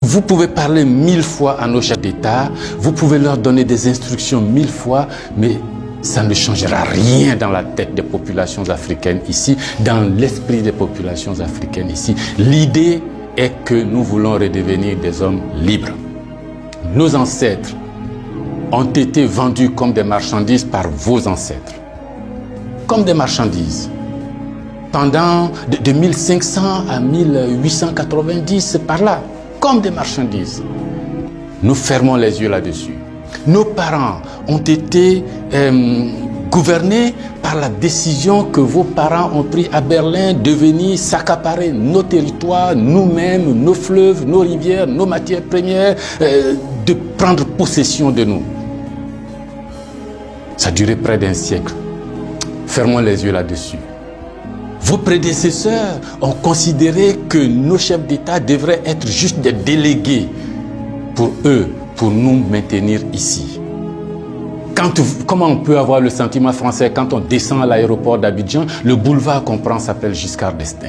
Vous pouvez parler 1000 fois à nos chefs d'État, vous pouvez leur donner des instructions 1000 fois, mais ça ne changera rien dans la tête des populations africaines ici, dans l'esprit des populations africaines ici. L'idée est que nous voulons redevenir des hommes libres. Nos ancêtres ont été vendus comme des marchandises par vos ancêtres. Comme des marchandises. Pendant de 1500 à 1890, c'est par là. Comme des marchandises. Nous fermons les yeux là-dessus. Nos parents ont été gouvernés par la décision que vos parents ont prise à Berlin de venir s'accaparer nos territoires, nous-mêmes, nos fleuves, nos rivières, nos matières premières, de prendre possession de nous. Ça a duré près d'un siècle. Fermons les yeux là-dessus. Vos prédécesseurs ont considéré que nos chefs d'État devraient être juste des délégués pour eux, pour nous maintenir ici. Comment on peut avoir le sentiment français quand on descend à l'aéroport d'Abidjan, le boulevard qu'on prend s'appelle Giscard d'Estaing.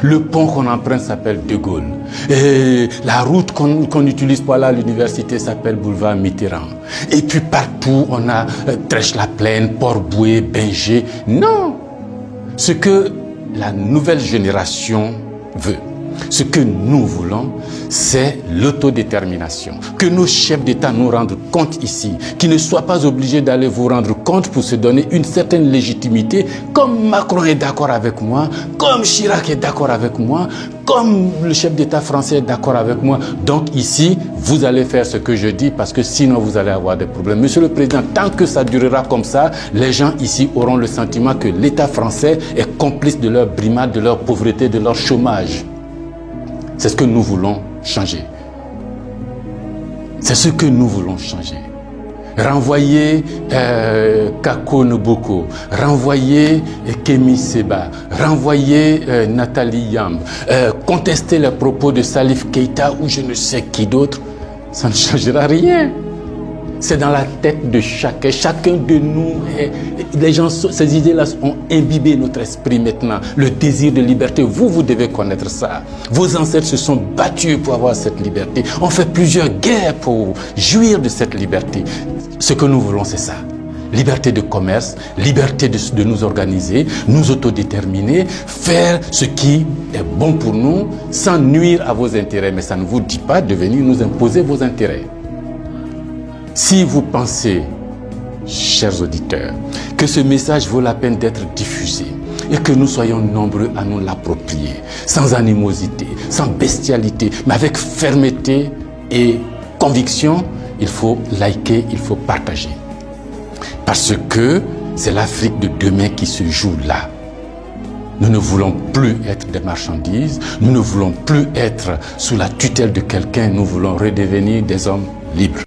Le pont qu'on emprunte s'appelle De Gaulle. Et la route qu'on utilise pour aller à l'université s'appelle boulevard Mitterrand. Et puis partout, on a Trèche-la-Plaine, Port-Bouët, Binger. Non! Ce que la nouvelle génération veut, ce que nous voulons, c'est l'autodétermination. Que nos chefs d'État nous rendent compte ici, qu'ils ne soient pas obligés d'aller vous rendre compte pour se donner une certaine légitimité, comme Macron est d'accord avec moi, comme Chirac est d'accord avec moi, comme le chef d'État français est d'accord avec moi. Donc ici, vous allez faire ce que je dis parce que sinon vous allez avoir des problèmes. Monsieur le Président, tant que ça durera comme ça, les gens ici auront le sentiment que l'État français est complice de leur brimade, de leur pauvreté, de leur chômage. C'est ce que nous voulons changer. C'est ce que nous voulons changer. Renvoyer Kako Noboko, renvoyer Kemi Seba, renvoyer Nathalie Yamb, contester les propos de Salif Keïta ou je ne sais qui d'autre, ça ne changera rien. C'est dans la tête de chacun de nous. Les gens, ces idées-là ont imbibé notre esprit maintenant. Le désir de liberté, vous devez connaître ça. Vos ancêtres se sont battus pour avoir cette liberté. On fait plusieurs guerres pour jouir de cette liberté. Ce que nous voulons, c'est ça. Liberté de commerce, liberté de nous organiser, nous autodéterminer, faire ce qui est bon pour nous sans nuire à vos intérêts. Mais ça ne vous dit pas de venir nous imposer vos intérêts. Si vous pensez, chers auditeurs, que ce message vaut la peine d'être diffusé et que nous soyons nombreux à nous l'approprier, sans animosité, sans bestialité, mais avec fermeté et conviction, il faut liker, il faut partager. Parce que c'est l'Afrique de demain qui se joue là. Nous ne voulons plus être des marchandises, nous ne voulons plus être sous la tutelle de quelqu'un, nous voulons redevenir des hommes libres.